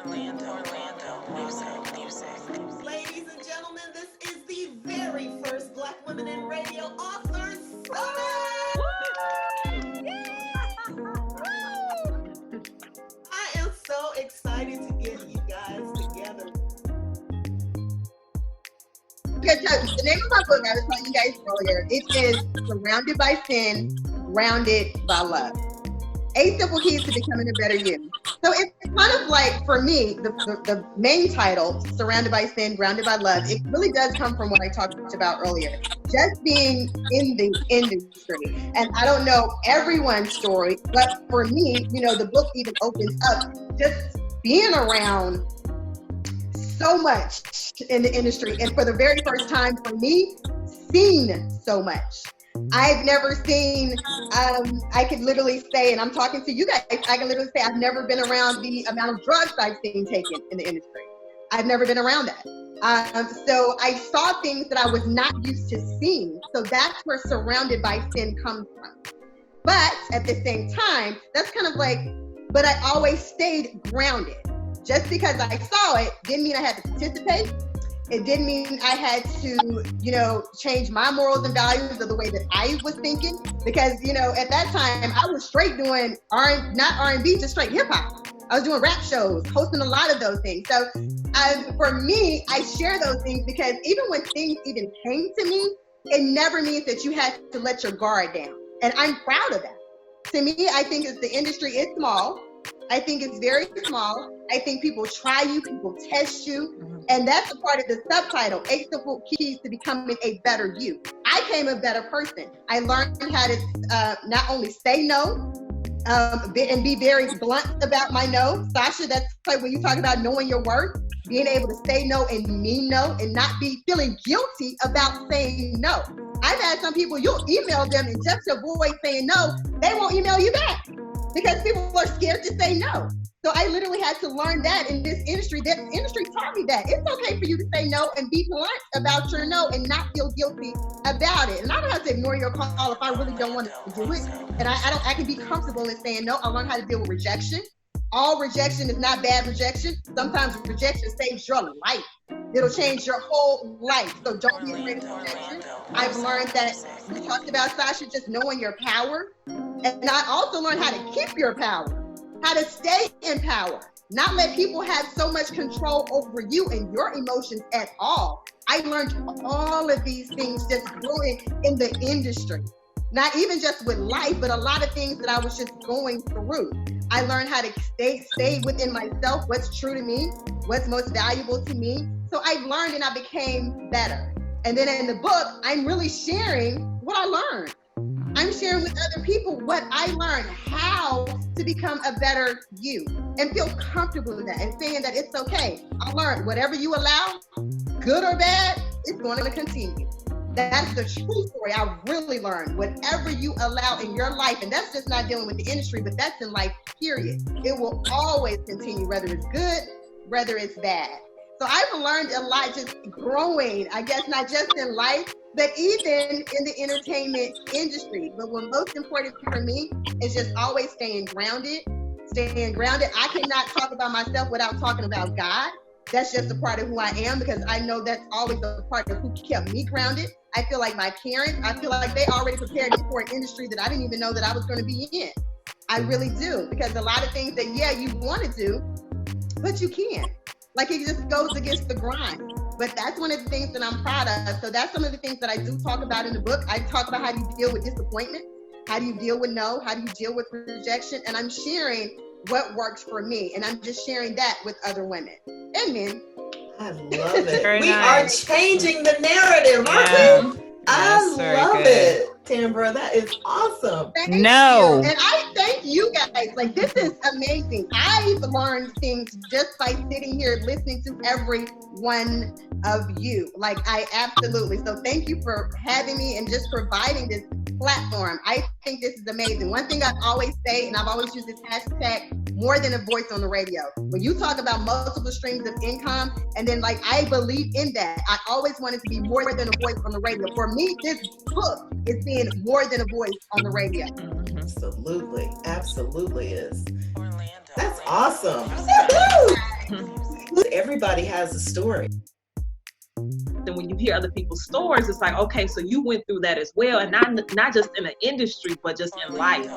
Orlando music. Ladies and gentlemen, this is the very first Black Women in Radio Authors Summit. I am so excited to get you guys together. Because the name of my book, I was telling you guys earlier, it is Surrounded by Sin, Grounded by Love. 8 Simple Keys to Becoming a Better You. So it's kind of like, for me, the main title, Surrounded by Sin, Grounded by Love, it really does come from what I talked about earlier. Just being in the industry. And I don't know everyone's story, but for me, the book even opens up just being around so much in the industry. And for the very first time for me, seen so much. I've never seen, I could literally say, and I'm talking to you guys, I can literally say I've never been around the amount of drugs I've seen taken in the industry. I've never been around that. So I saw things that I was not used to seeing. So that's where Surrounded by Sin comes from. But at the same time, that's kind of like, but I always stayed grounded. Just because I saw it didn't mean I had to participate. It didn't mean I had to, change my morals and values of the way that I was thinking. Because, at that time, I was straight doing not R&B, just straight hip hop. I was doing rap shows, hosting a lot of those things. So for me, I share those things because even when things even came to me, it never means that you had to let your guard down. And I'm proud of that. To me, I think the industry is small. I think it's very small. I think people try you, people test you. And that's a part of the subtitle, 8 Simple Keys to Becoming a Better You. I became a better person. I learned how to not only say no, and be very blunt about my no. Sasha, that's like when you talk about knowing your worth, being able to say no and mean no and not be feeling guilty about saying no. I've had some people, you'll email them and just avoid saying no, they won't email you back because people are scared to say no. So I literally had to learn that in this industry. That industry taught me that it's okay for you to say no and be blunt about your no and not feel guilty about it. And I don't have to ignore your call if I really don't want to do it. And I can be comfortable in saying no. I learned how to deal with rejection. All rejection is not bad rejection. Sometimes rejection saves your life. It'll change your whole life. So don't be afraid of rejection. I've learned that we talked about, Sasha, just knowing your power. And I also learned how to keep your power. How to stay in power, not let people have so much control over you and your emotions at all. I learned all of these things just growing in the industry, not even just with life, but a lot of things that I was just going through. I learned how to stay within myself, what's true to me, what's most valuable to me. So I learned and I became better. And then in the book, I'm really sharing what I learned. I'm sharing with other people what I learned, how to become a better you and feel comfortable with that and saying that it's okay. I learned whatever you allow, good or bad, it's going to continue. That's the true story. I really learned whatever you allow in your life, and that's just not dealing with the industry, but that's in life, period. It will always continue, whether it's good, whether it's bad. So I've learned a lot just growing, I guess, not just in life, but even in the entertainment industry. But what's most important for me is just always staying grounded. I cannot talk about myself without talking about God. That's just a part of who I am because I know that's always a part of who kept me grounded. I feel like my parents, I feel like they already prepared me for an industry that I didn't even know that I was going to be in. I really do, because a lot of things that, you want to do, but you can't. Like it just goes against the grind. But that's one of the things that I'm proud of. So that's some of the things that I do talk about in the book. I talk about how do you deal with disappointment? How do you deal with no? How do you deal with rejection? And I'm sharing what works for me. And I'm just sharing that with other women and men. I love it. Very we nice. are changing the narrative, aren't we? Yes, I very love good. it, Tambra. That is awesome. Thank No. you. And I thank you guys. Like, this is amazing. I've learned things just by sitting here listening to every one of you. Like, I absolutely. So thank you for having me and just providing this platform. I think this is amazing. One thing I always say, and I've always used this hashtag, more than a voice on the radio. When you talk about multiple streams of income, and then like, I believe in that. I always wanted to be more than a voice on the radio. For me, this book is being more than a voice on the radio. Absolutely. Absolutely is. Orlando. That's awesome. Music. Everybody has a story. And when you hear other people's stories, it's like, okay, so you went through that as well, and not just in the industry, but just in life.